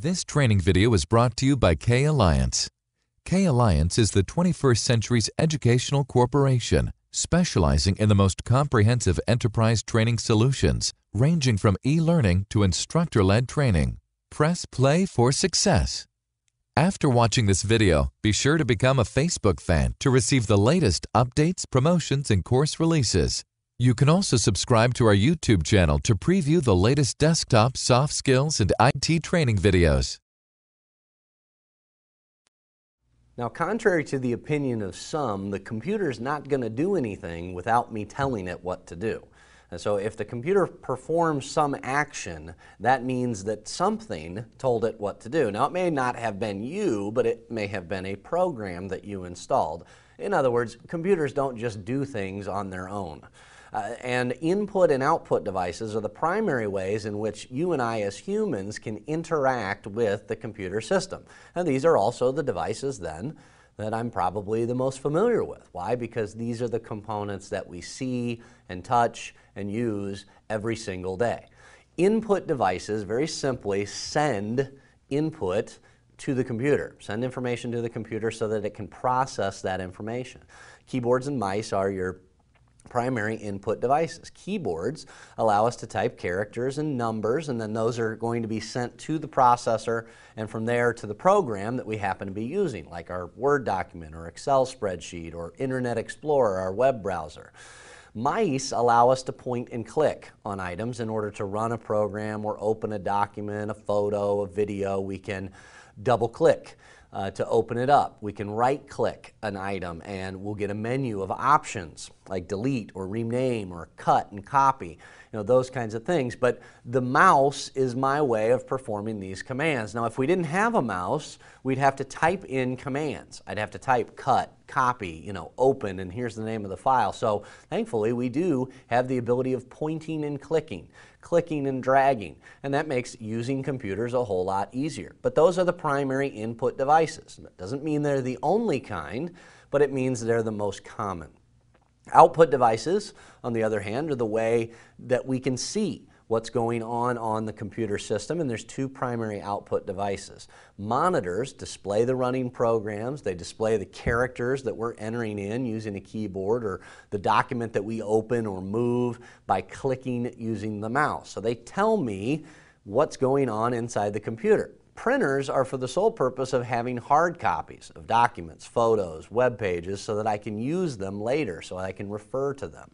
This training video is brought to you by K-Alliance. K-Alliance is the 21st century's educational corporation, specializing in the most comprehensive enterprise training solutions, ranging from e-learning to instructor-led training. Press play for success. After watching this video, be sure to become a Facebook fan to receive the latest updates, promotions, and course releases. You can also subscribe to our YouTube channel to preview the latest desktop, soft skills, and IT training videos. Now, contrary to the opinion of some, the computer's not going to do anything without me telling it what to do. And so if the computer performs some action, that means that something told it what to do. Now, it may not have been you, but it may have been a program that you installed. In other words, computers don't just do things on their own. And input and output devices are the primary ways in which you and I as humans can interact with the computer system. And these are also the devices then that I'm probably the most familiar with. Why? Because these are the components that we see and touch and use every single day. Input devices, very simply, send input to the computer, send information to the computer so that it can process that information. Keyboards and mice are your primary input devices. Keyboards allow us to type characters and numbers, and then those are going to be sent to the processor and from there to the program that we happen to be using, like our Word document or Excel spreadsheet or Internet Explorer, our web browser. Mice allow us to point and click on items in order to run a program or open a document, a photo, a video. We can double click to open it up. We can right-click an item and we'll get a menu of options like delete or rename or cut and copy, those kinds of things. But the mouse is my way of performing these commands. Now, if we didn't have a mouse, we'd have to type in commands. I'd have to type cut, copy, open, and here's the name of the file. So thankfully, we do have the ability of pointing and clicking and dragging, and that makes using computers a whole lot easier. But those are the primary input devices. That doesn't mean they're the only kind, but it means they're the most common. Output devices, on the other hand, are the way that we can see what's going on the computer system, and there's two primary output devices. Monitors display the running programs. They display the characters that we're entering in using a keyboard or the document that we open or move by clicking using the mouse. So they tell me what's going on inside the computer. Printers are for the sole purpose of having hard copies of documents, photos, web pages, so that I can use them later, so I can refer to them.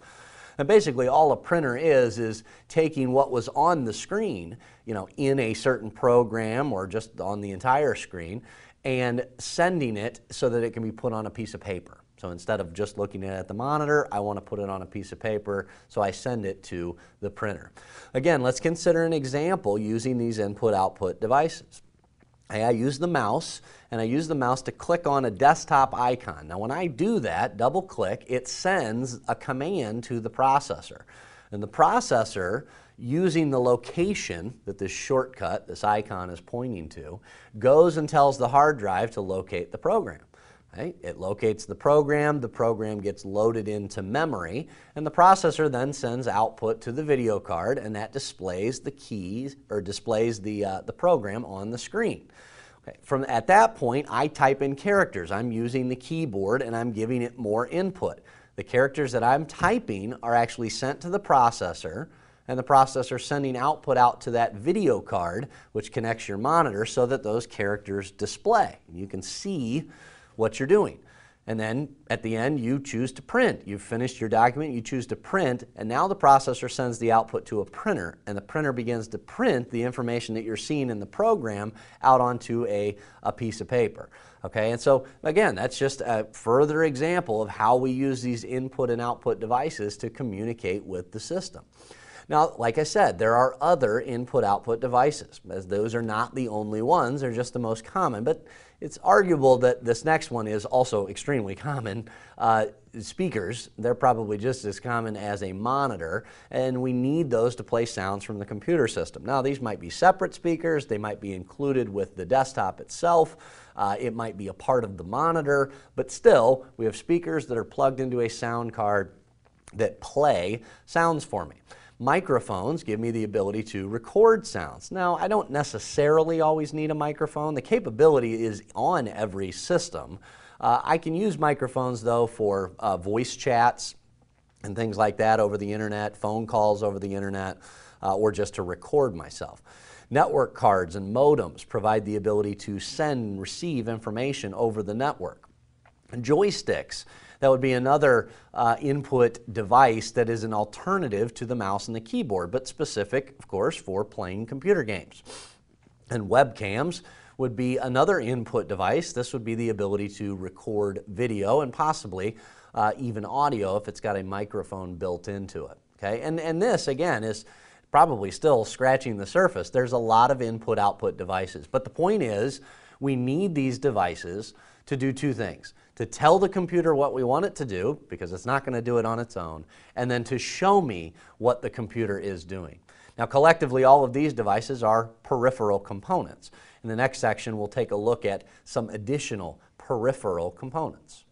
And basically all a printer is taking what was on the screen, in a certain program or just on the entire screen, and sending it so that it can be put on a piece of paper. So instead of just looking at the monitor, I want to put it on a piece of paper, so I send it to the printer. Again, let's consider an example using these input-output devices. I use the mouse, and I use the mouse to click on a desktop icon. Now, when I do that, double click, it sends a command to the processor. And the processor, using the location that this shortcut, this icon is pointing to, goes and tells the hard drive to locate the program. Okay? It locates the program gets loaded into memory, and the processor then sends output to the video card, and that displays the keys, or displays the program on the screen. Okay. At that point, I type in characters. I'm using the keyboard, and I'm giving it more input. The characters that I'm typing are actually sent to the processor, and the processor sending output out to that video card, which connects your monitor, so that those characters display. You can see what you're doing. And then at the end, you choose to print. You've finished your document, you choose to print, and now the processor sends the output to a printer, and the printer begins to print the information that you're seeing in the program out onto a piece of paper. Okay, and so again, that's just a further example of how we use these input and output devices to communicate with the system. Now, like I said, there are other input-output devices, as those are not the only ones, they're just the most common, but it's arguable that this next one is also extremely common. Speakers, they're probably just as common as a monitor, and we need those to play sounds from the computer system. Now, these might be separate speakers, they might be included with the desktop itself, it might be a part of the monitor, but still, we have speakers that are plugged into a sound card that play sounds for me. Microphones give me the ability to record sounds. Now, I don't necessarily always need a microphone. The capability is on every system. I can use microphones, though, for voice chats and things like that over the internet, phone calls over the internet, or just to record myself. Network cards and modems provide the ability to send and receive information over the network. And joysticks, that would be another input device that is an alternative to the mouse and the keyboard, but specific, of course, for playing computer games. And webcams would be another input device. This would be the ability to record video and possibly even audio if it's got a microphone built into it. Okay? And this, again, is probably still scratching the surface. There's a lot of input-output devices. But the point is, we need these devices to do two things: to tell the computer what we want it to do, because it's not going to do it on its own, and then to show me what the computer is doing. Now, collectively, all of these devices are peripheral components. In the next section, we'll take a look at some additional peripheral components.